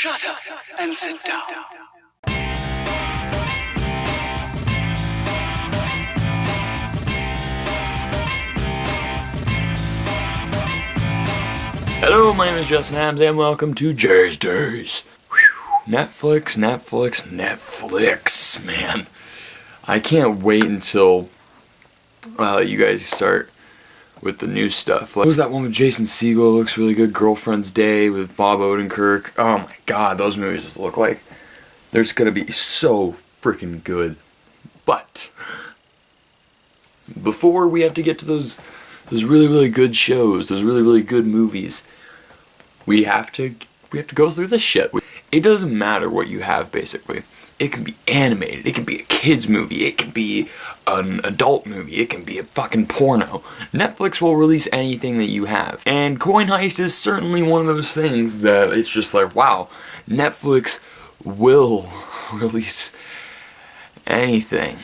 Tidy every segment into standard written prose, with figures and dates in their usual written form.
Shut up and sit down. Hello, my name is Justin Adams, and welcome to Jay's Days. Netflix, man. I can't wait until you guys start with the new stuff. What was that one with Jason Segel? Looks really good. Girlfriend's Day with Bob Odenkirk. Oh my god, those movies just look like they're just gonna be so freaking good. But before we have to get to those really good shows, those really good movies, we have to go through this shit. It doesn't matter what you have, basically. It can be animated, it can be a kids movie, it can be an adult movie, it can be a fucking porno. Netflix will release anything that you have. And Coin Heist is certainly one of those things that it's just like, wow, Netflix will release anything.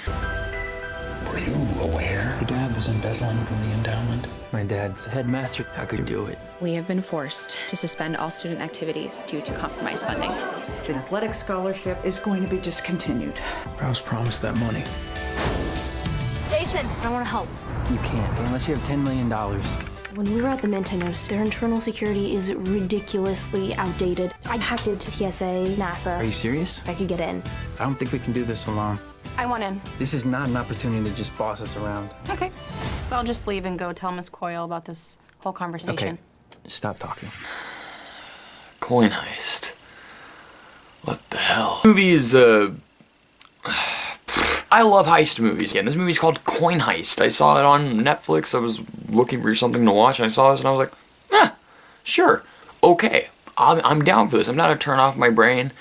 Were you aware your dad was embezzling from the endowment? My dad's headmaster. How could he do it? We have been forced to suspend all student activities due to compromised funding. The athletic scholarship is going to be discontinued. I was promised that money. Jason, I want to help. You can't, unless you have $10 million. When we were at the Mint, I noticed their internal security is ridiculously outdated. I hacked into TSA, NASA. Are you serious? I could get in. I don't think we can do this alone. I want in. This is not an opportunity to just boss us around. Okay. I'll just leave and go tell Miss Coyle about this whole conversation. Okay, stop talking. Coin Heist. What the hell? Movies, I love heist movies. Again, this movie's called Coin Heist. I saw it on Netflix. I was looking for something to watch, and I saw this, and I was like, sure, okay, I'm down for this. I'm not gonna turn off my brain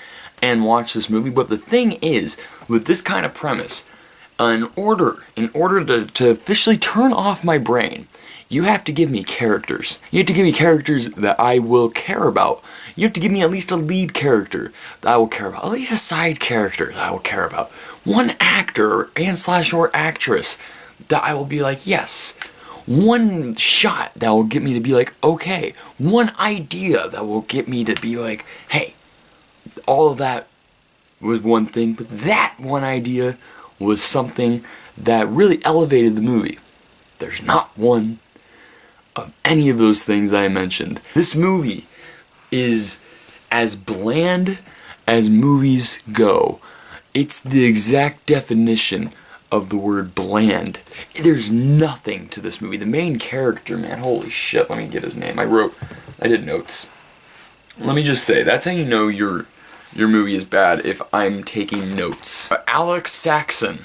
and watch this movie. But the thing is, with this kind of premise, in order to officially turn off my brain, you have to give me characters. You have to give me characters that I will care about. You have to give me at least a lead character that I will care about. At least a side character that I will care about. One actor and/or actress that I will be like, yes. One shot that will get me to be like, okay. One idea that will get me to be like, hey, all of that was one thing, but that one idea was something that really elevated the movie. There's not one of any of those things I mentioned. This movie is as bland as movies go. It's the exact definition of the word bland. There's nothing to this movie. The main character, man, holy shit, let me get his name. I did notes. Let me just say, that's how you know your movie is bad, if I'm taking notes. Alex Saxon,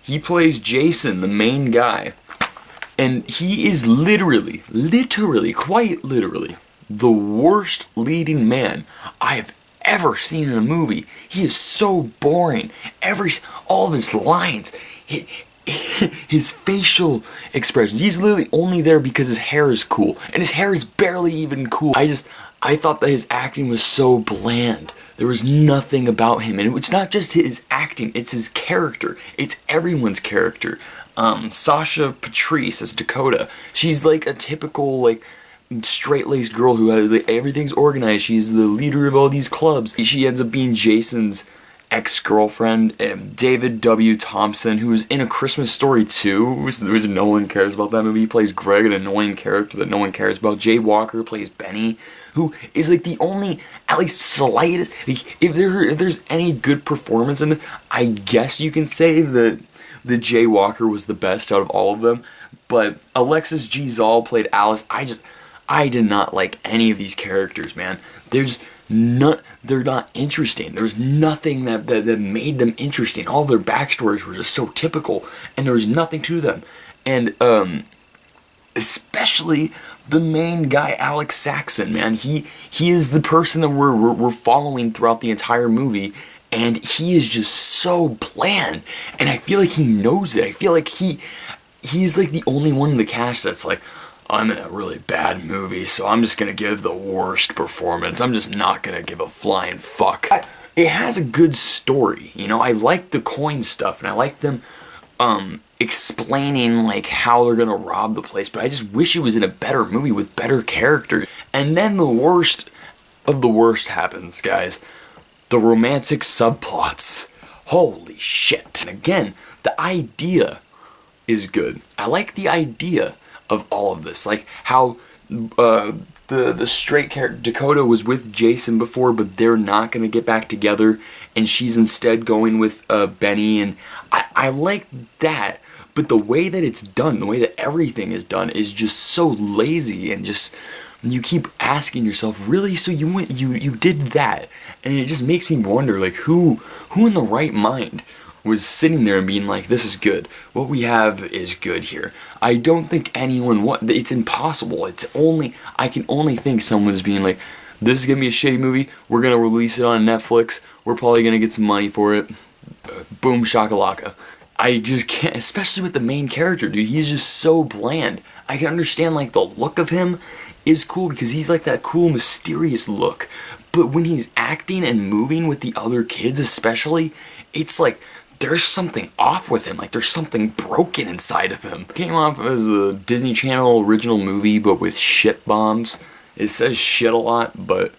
he plays Jason, the main guy, and he is literally, quite literally, the worst leading man I have ever seen in a movie. He is so boring. All of his lines, his facial expressions, he's literally only there because his hair is cool, and his hair is barely even cool. I thought that his acting was so bland. There was nothing about him, and it's not just his acting, it's his character. It's everyone's character. Sasha Patrice as Dakota. She's like a typical, like, straight-laced girl who has, like, everything's organized. She's the leader of all these clubs. She ends up being Jason's ex-girlfriend, David W. Thompson, who's in A Christmas Story 2, which no one cares about that movie. He plays Greg, an annoying character that no one cares about. Jay Walker plays Benny, who is like the only, at least slightest, like, if there's any good performance in this, I guess you can say that the Jay Walker was the best out of all of them. But Alexis G. Zoll played Alice. I did not like any of these characters, man. They're not interesting. There's nothing that made them interesting. All their backstories were just so typical, and there was nothing to them. And especially the main guy, Alex Saxon, man. He is the person that we're following throughout the entire movie, and he is just so bland. And I feel like he knows it. I feel like he's like the only one in the cast that's like, I'm in a really bad movie, so I'm just gonna give the worst performance. I'm just not gonna give a flying fuck. It has a good story, you know. I like the coin stuff, and I like them explaining like how they're gonna rob the place, but I just wish it was in a better movie with better characters. And then the worst of the worst happens, guys. The romantic subplots. Holy shit. And again, the idea is good. I like the idea of all of this. Like how the straight character Dakota was with Jason before, but they're not going to get back together, and she's instead going with Benny, and I like that. But the way that it's done, the way that everything is done, is just so lazy, and just you keep asking yourself, really? So you did that, and it just makes me wonder, like who in the right mind was sitting there and being like, this is good. What we have is good here. I don't think anyone it's impossible. I can only think someone's being like, this is gonna be a shitty movie. We're gonna release it on Netflix. We're probably gonna get some money for it. Boom shakalaka. I just can't, especially with the main character, dude. He's just so bland. I can understand like the look of him is cool because he's like that cool mysterious look. But when he's acting and moving with the other kids especially, it's like there's something off with him, like there's something broken inside of him. Came off as a Disney Channel original movie, but with shit bombs. It says shit a lot, but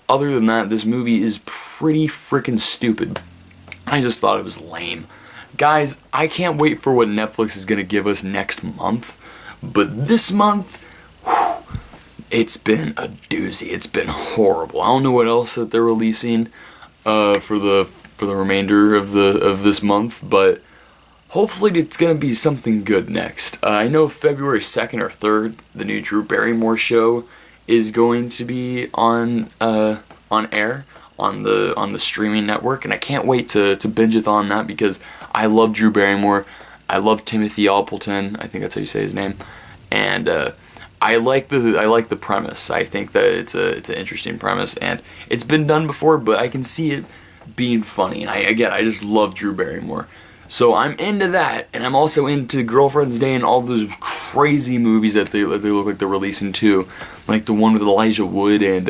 other than that, this movie is pretty freaking stupid. I just thought it was lame. Guys, I can't wait for what Netflix is gonna give us next month, but this month, it's been a doozy. It's been horrible. I don't know what else that they're releasing for the remainder of this month, but hopefully it's gonna be something good next. I know February 2nd or 3rd, the new Drew Barrymore show is going to be on air on the streaming network, and I can't wait to binge-a-thon that because I love Drew Barrymore. I love Timothy Appleton. I think that's how you say his name, and I like the premise. I think that it's an interesting premise, and it's been done before, but I can see it being funny, and I just love Drew Barrymore. So I'm into that, and I'm also into Girlfriend's Day and all those crazy movies that they look like they're releasing too, like the one with Elijah Wood and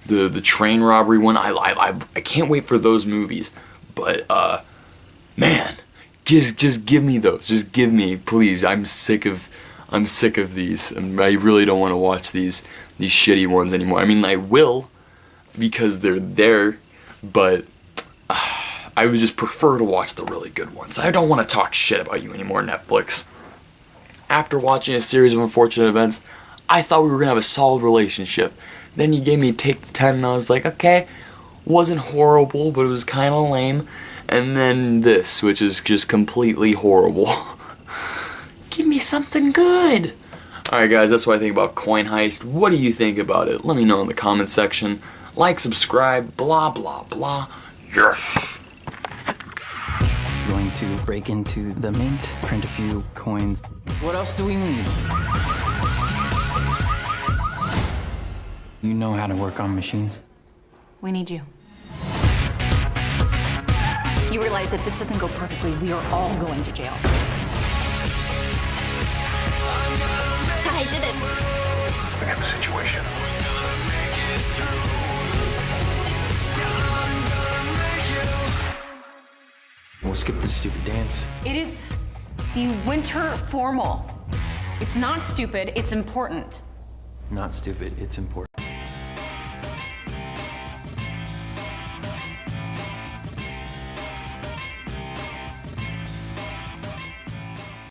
the train robbery one. I can't wait for those movies, but man, just give me those. Just give me, please. I'm sick of these, and I really don't want to watch these shitty ones anymore. I mean, I will because they're there, but I would just prefer to watch the really good ones. I don't want to talk shit about you anymore, Netflix. After watching a series of unfortunate events, I thought we were going to have a solid relationship. Then you gave me Take the 10, and I was like, okay, wasn't horrible, but it was kind of lame. And then this, which is just completely horrible. Give me something good. Alright guys, that's what I think about Coin Heist. What do you think about it? Let me know in the comment section. Like, subscribe, blah blah blah. Yes! Going to break into the mint, print a few coins. What else do we need? You know how to work on machines? We need you. You realize if this doesn't go perfectly, we are all going to jail. I did it. We have a situation. We'll skip the stupid dance. It is the winter formal. It's not stupid, it's important. Not stupid, it's important.